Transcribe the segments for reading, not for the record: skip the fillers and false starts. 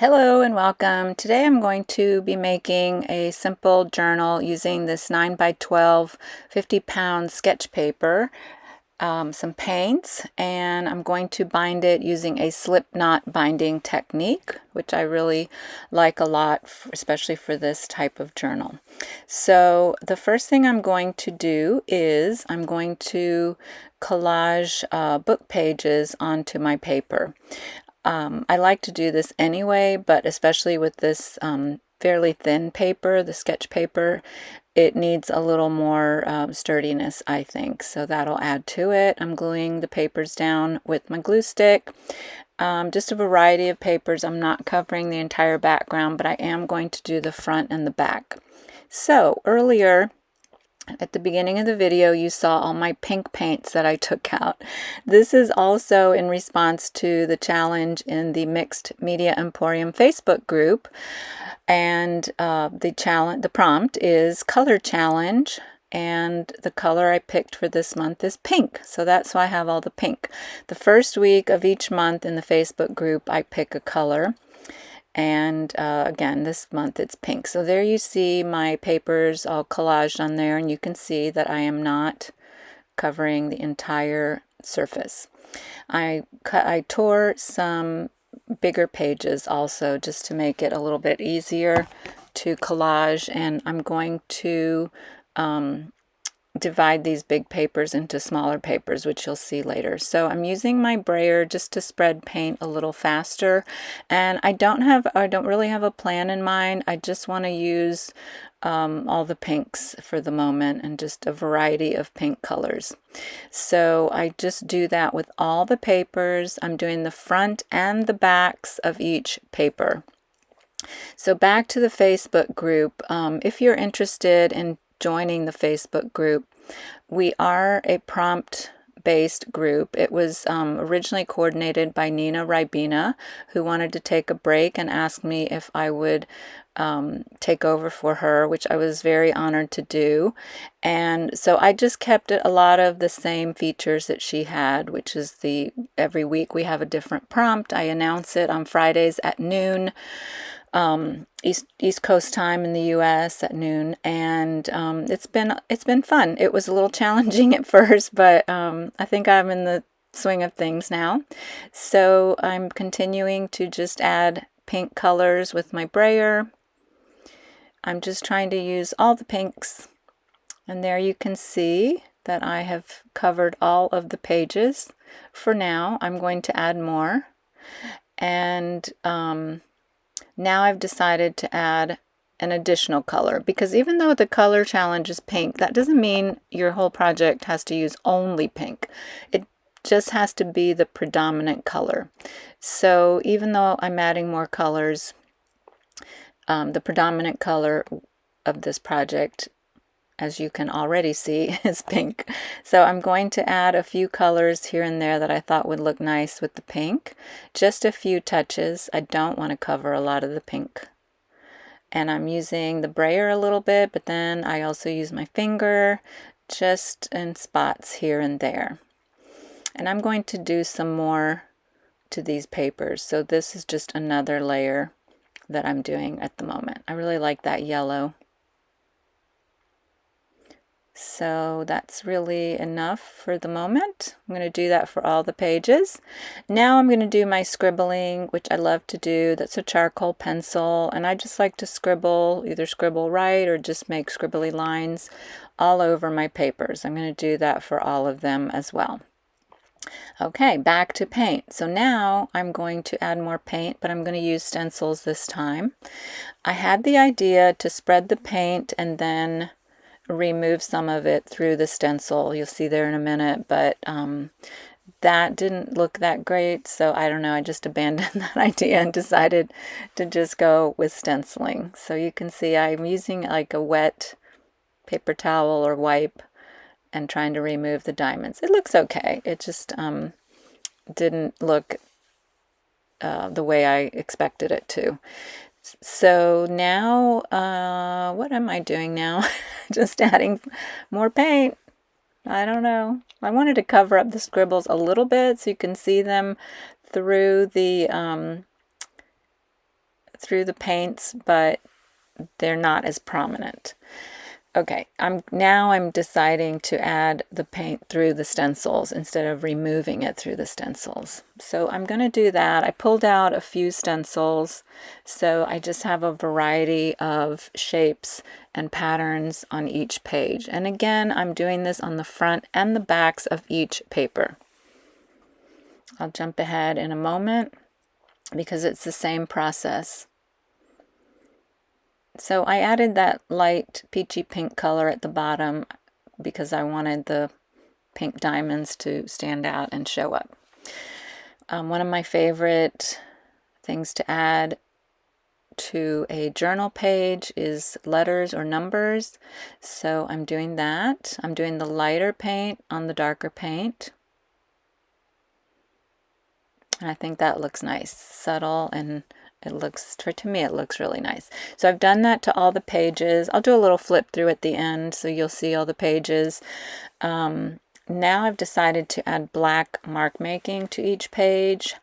Hello and welcome. Today I'm going to be making a simple journal using this 9 by 12 50-pound sketch paper, some paints, and I'm going to bind it using a slip knot binding technique, which I really like a lot, especially for this type of journal. So the first thing I'm going to do is I'm going to collage book pages onto my paper. I like to do this anyway, but especially with this fairly thin paper, the sketch paper, it needs a little more sturdiness, I think. So that'll add to it. I'm gluing the papers down with my glue stick. Just a variety of papers. I'm not covering the entire background, but I am going to do the front and the back. So earlier, at the beginning of the video, you saw all my pink paints that I took out. This is also in response to the challenge in the Mixed Media Emporium Facebook group. And the prompt is color challenge, and the color I picked for this month is pink. So that's why I have all the pink. The first week of each month in the Facebook group, I pick a color. And again, this month it's pink. So there you see my papers all collaged on there, and you can see that I am not covering the entire surface. I tore some bigger pages also just to make it a little bit easier to collage, and I'm going to divide these big papers into smaller papers, which you'll see later. So I'm using my brayer just to spread paint a little faster, and I don't really have a plan in mind. I just want to use all the pinks for the moment, and just a variety of pink colors. So I just do that with all the papers. I'm doing the front and the backs of each paper. So back to the Facebook group. If you're interested in joining the Facebook group, we are a prompt-based group. It was originally coordinated by Nina Ribena, who wanted to take a break and asked me if I would take over for her, which I was very honored to do. And so I just kept it a lot of the same features that she had, which is every week we have a different prompt. I announce it on Fridays at noon. East Coast time in the U.S. at noon, and it's been fun. It was a little challenging at first, but I think I'm in the swing of things now. So I'm continuing to just add pink colors with my brayer. I'm just trying to use all the pinks, and there you can see that I have covered all of the pages. For now, I'm going to add more, and now I've decided to add an additional color, because even though the color challenge is pink, that doesn't mean your whole project has to use only pink. It just has to be the predominant color. So even though I'm adding more colors, the predominant color of this project, as you can already see, is pink. So I'm going to add a few colors here and there that I thought would look nice with the pink. Just a few touches. I don't want to cover a lot of the pink. And I'm using the brayer a little bit, but then I also use my finger just in spots here and there. And I'm going to do some more to these papers. So this is just another layer that I'm doing at the moment. I really like that yellow. So that's really enough for the moment. I'm going to do that for all the pages. Now I'm going to do my scribbling, which I love to do. That's a charcoal pencil, and I just like to scribble, either scribble right or just make scribbly lines all over my papers. I'm going to do that for all of them as well. Okay, back to paint. So now I'm going to add more paint, but I'm going to use stencils this time. I had the idea to spread the paint and then remove some of it through the stencil. You'll see there in a minute, but that didn't look that great, so I don't know, I just abandoned that idea and decided to just go with stenciling. So you can see I'm using like a wet paper towel or wipe and trying to remove the diamonds. It looks okay. It just didn't look the way I expected it to. So now, what am I doing now? Just adding more paint. I don't know. I wanted to cover up the scribbles a little bit so you can see them through the through the paints, but they're not as prominent. Okay, I'm deciding to add the paint through the stencils instead of removing it through the stencils. So I'm going to do that. I pulled out a few stencils, so I just have a variety of shapes and patterns on each page. And again, I'm doing this on the front and the backs of each paper. I'll jump ahead in a moment because it's the same process. So I added that light peachy pink color at the bottom because I wanted the pink diamonds to stand out and show up. One of my favorite things to add to a journal page is letters or numbers. So I'm doing that. I'm doing the lighter paint on the darker paint. And I think that looks nice, subtle, and to me, it looks really nice. So I've done that to all the pages. I'll do a little flip through at the end so you'll see all the pages. Now I've decided to add black mark making to each page.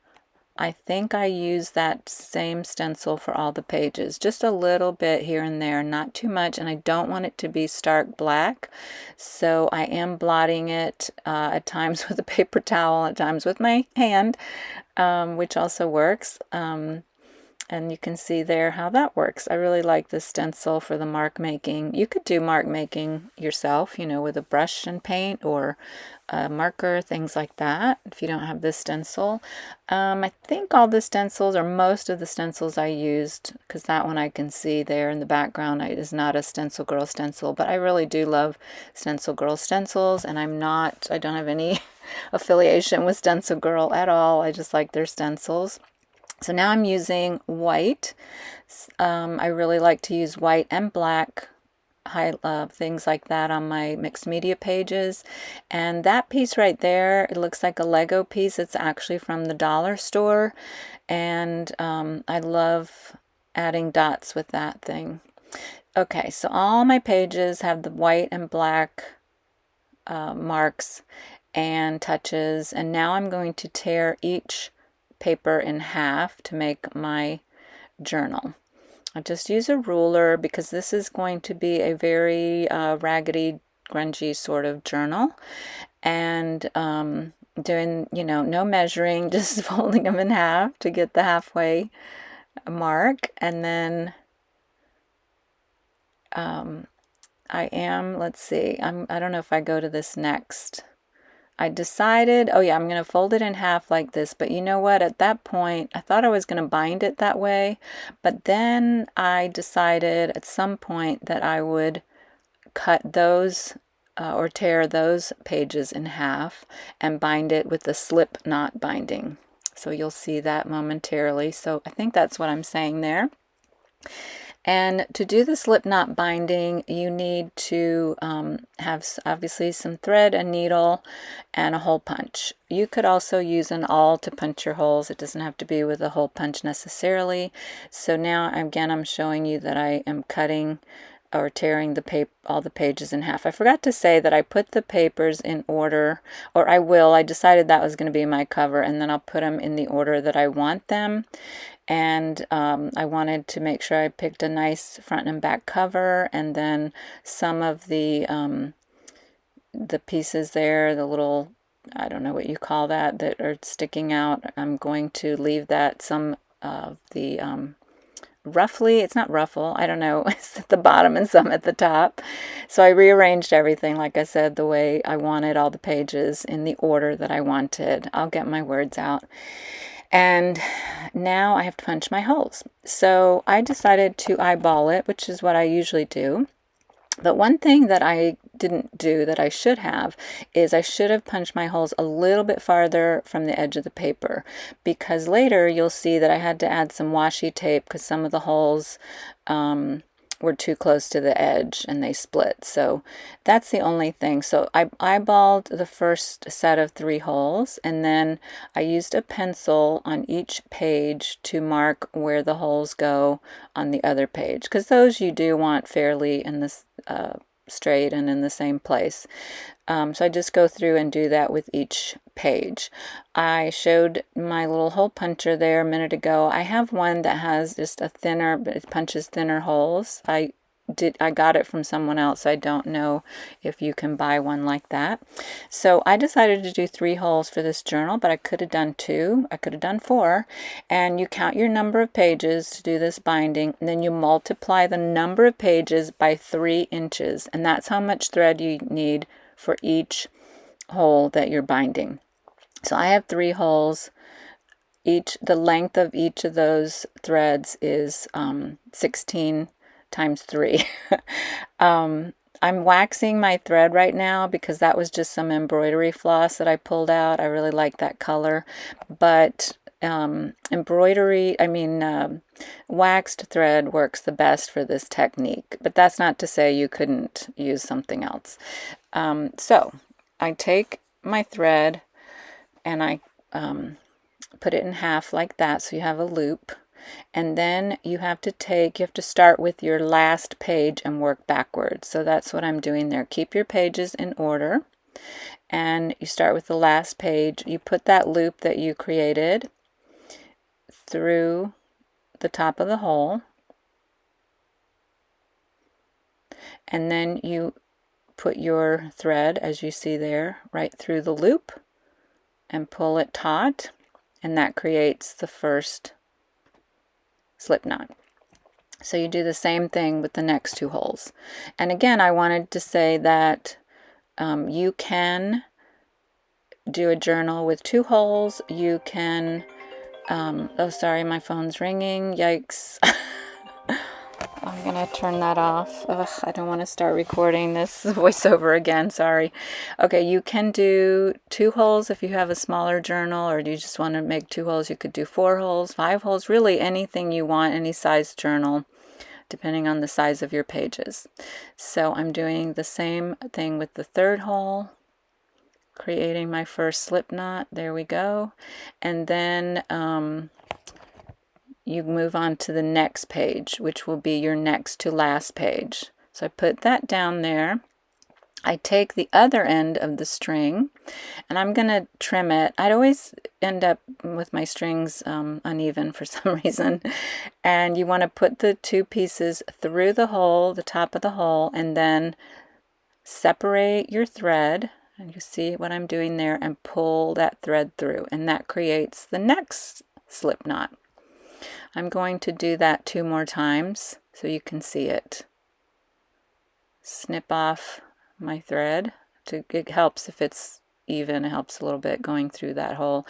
I think I use that same stencil for all the pages, just a little bit here and there, not too much, and I don't want it to be stark black. So I am blotting it at times with a paper towel, at times with my hand, which also works. And you can see there how that works. I really like this stencil for the mark making. You could do mark making yourself, with a brush and paint or a marker, things like that, if you don't have this stencil. I think all the stencils, or most of the stencils I used, because that one I can see there in the background is not a Stencil Girl stencil, but I really do love Stencil Girl stencils, and I don't have any affiliation with Stencil Girl at all. I just like their stencils. So now I'm using white. I really like to use white and black things like that on my mixed media pages. And that piece right there, it looks like a Lego piece. It's actually from the dollar store. And I love adding dots with that thing. Okay, so all my pages have the white and black marks and touches. And now I'm going to tear each paper in half to make my journal. I just use a ruler because this is going to be a very raggedy, grungy sort of journal, and doing, no measuring, just folding them in half to get the halfway mark. And then let's see, I don't know if I go to this next. I decided, I'm going to fold it in half like this, but you know what? At that point, I thought I was going to bind it that way, but then I decided at some point that I would cut those or tear those pages in half and bind it with the slip knot binding. So you'll see that momentarily. So I think that's what I'm saying there. And to do the slip knot binding, you need to have obviously some thread, a needle, and a hole punch. You could also use an awl to punch your holes. It doesn't have to be with a hole punch necessarily. So now again, I'm showing you that I am cutting or tearing all the pages in half. I forgot to say that I put the papers in order, or I decided that was going to be my cover, and then I'll put them in the order that I want them. And I wanted to make sure I picked a nice front and back cover, and then some of the pieces there, the little, I don't know what you call that are sticking out, I'm going to leave that some of the roughly, it's not ruffle, I don't know, it's at the bottom and some at the top. So I rearranged everything, like I said, the way I wanted, all the pages in the order that I wanted. I'll get my words out. And now I have to punch my holes. So I decided to eyeball it, which is what I usually do. But one thing that I didn't do that I should have is I should have punched my holes a little bit farther from the edge of the paper, because later you'll see that I had to add some washi tape because some of the holes were too close to the edge and they split. So that's the only thing. So I eyeballed the first set of 3 holes, and then I used a pencil on each page to mark where the holes go on the other page, because those you do want fairly in this straight and in the same place. So I just go through and do that with each page. I showed my little hole puncher there a minute ago. I have one that has just a thinner, but it punches thinner holes. I got it from someone else. I don't know if you can buy one like that. So I decided to do 3 holes for this journal, but I could have done 2. I could have done 4. And you count your number of pages to do this binding, and then you multiply the number of pages by 3 inches, and that's how much thread you need for each hole that you're binding. So I have 3 holes. The length of each of those threads is 16 times 3. I'm waxing my thread right now because that was just some embroidery floss that I pulled out. I really like that color, but waxed thread works the best for this technique, but that's not to say you couldn't use something else. So I take my thread and I put it in half like that, so you have a loop. And then you have to start with your last page and work backwards. So that's what I'm doing there. Keep your pages in order. And you start with the last page. You put that loop that you created through the top of the hole. And then you put your thread, as you see there, right through the loop and pull it taut. And that creates the first slip knot. So you do the same thing with the next 2 holes. And again, I wanted to say that you can do a journal with 2 holes. You can, oh sorry, my phone's ringing, yikes. I'm gonna turn that off. Ugh, I don't want to start recording this voiceover again, sorry. Okay, you can do 2 holes if you have a smaller journal, or you just want to make 2 holes. You could do 4 holes, 5 holes, really anything you want, any size journal, depending on the size of your pages. So I'm doing the same thing with the 3rd hole, creating my first slip knot. There we go. And then you move on to the next page, which will be your next to last page. So I put that down there. I take the other end of the string and I'm going to trim it. I'd always end up with my strings uneven for some reason. And you want to put the 2 pieces through the hole, the top of the hole, and then separate your thread. And you see what I'm doing there, and pull that thread through. And that creates the next slip knot. I'm going to do that 2 more times so you can see it. Snip off my thread. It helps if it's even. It helps a little bit going through that hole.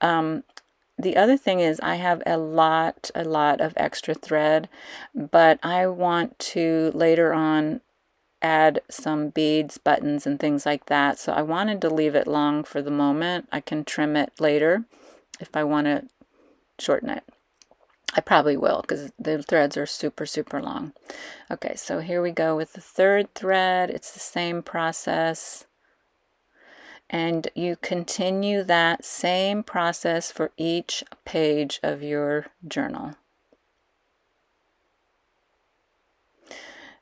The other thing is I have a lot of extra thread, but I want to later on add some beads, buttons, and things like that. So I wanted to leave it long for the moment. I can trim it later if I want to shorten it. I probably will because the threads are super long. Okay, so here we go with the 3rd thread. It's the same process. And you continue that same process for each page of your journal.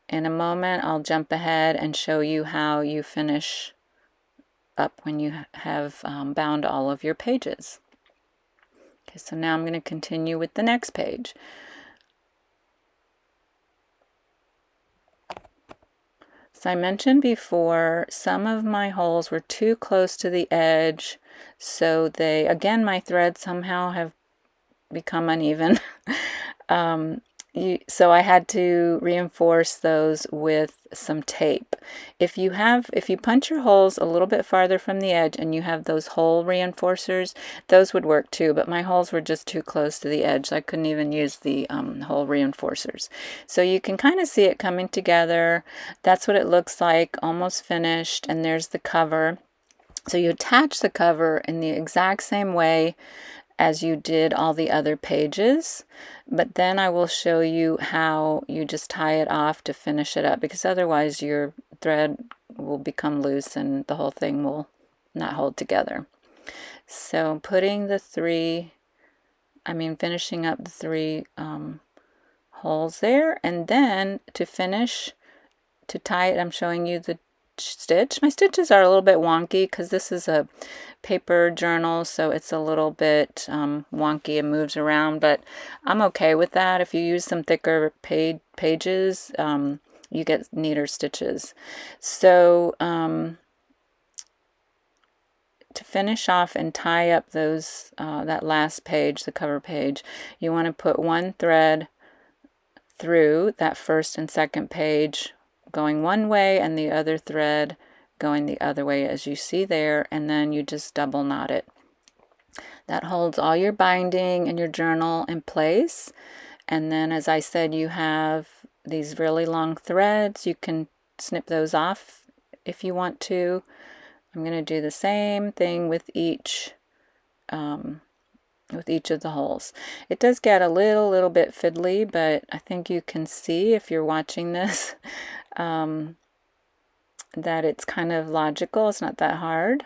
In a moment, I'll jump ahead and show you how you finish up when you have bound all of your pages. Okay, so now I'm going to continue with the next page. So I mentioned before, some of my holes were too close to the edge, so again, my threads somehow have become uneven. So I had to reinforce those with some tape. If you punch your holes a little bit farther from the edge and you have those hole reinforcers, those would work too, but my holes were just too close to the edge, so I couldn't even use the hole reinforcers. So you can kind of see it coming together. That's what it looks like, almost finished, and there's the cover. So you attach the cover in the exact same way as you did all the other pages, but then I will show you how you just tie it off to finish it up, because otherwise your thread will become loose and the whole thing will not hold together. So finishing up the 3 holes there, and then to tie it, I'm showing you the stitch. My stitches are a little bit wonky because this is a paper journal, so it's a little bit wonky and moves around, but I'm okay with that. If you use some thicker pages, you get neater stitches. So to finish off and tie up those that last page, the cover page, you want to put one thread through that first and second page going one way and the other thread going the other way, as you see there, and then you just double knot it. That holds all your binding and your journal in place. And then, as I said, you have these really long threads. You can snip those off if you want to. I'm going to do the same thing with each of the holes. It does get a little bit fiddly, but I think you can see if you're watching this that it's kind of logical. It's not that hard.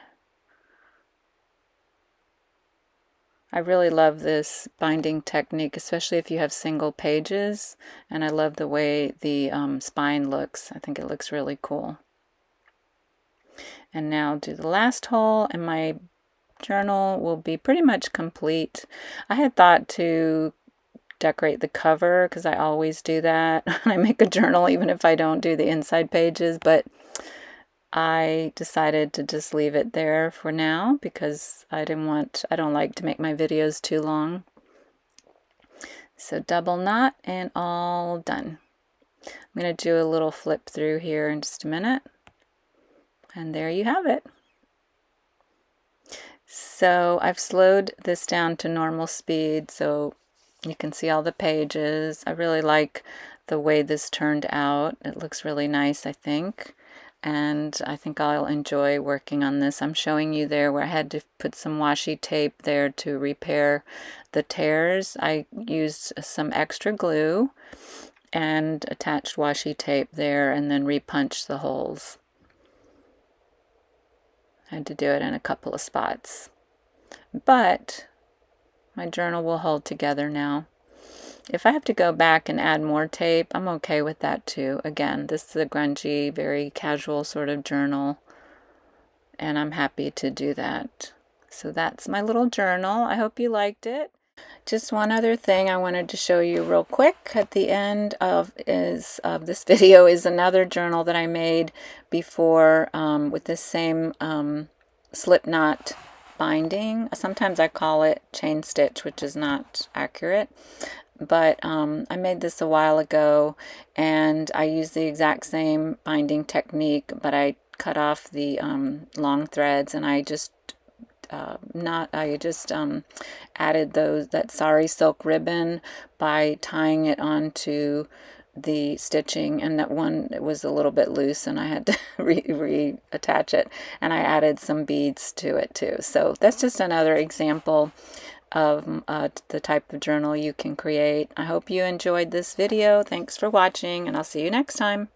I really love this binding technique, especially if you have single pages, and I love the way the spine looks. I think it looks really cool. And now do the last hole, and my journal will be pretty much complete. I had thought to decorate the cover because I always do that when I make a journal, even if I don't do the inside pages, but I decided to just leave it there for now because I don't like to make my videos too long. So double knot and all done. I'm going to do a little flip through here in just a minute. And there you have it. So I've slowed this down to normal speed so you can see all the pages. I really like the way this turned out. It looks really nice, I think. And I think I'll enjoy working on this. I'm showing you there where I had to put some washi tape there to repair the tears. I used some extra glue and attached washi tape there and then repunched the holes. I had to do it in a couple of spots. But my journal will hold together now. If I have to go back and add more tape, I'm okay with that too. Again, this is a grungy, very casual sort of journal, and I'm happy to do that. So that's my little journal. I hope you liked it. Just one other thing I wanted to show you real quick at the end of this video is another journal that I made before with this same slip knot binding. Sometimes I call it chain stitch, which is not accurate. But I made this a while ago, and I used the exact same binding technique, but I cut off the long threads, and I just added that sari silk ribbon by tying it onto the stitching, and that one was a little bit loose and I had to reattach it, and I added some beads to it too. So that's just another example of the type of journal you can create. I hope you enjoyed this video. Thanks for watching, and I'll see you next time.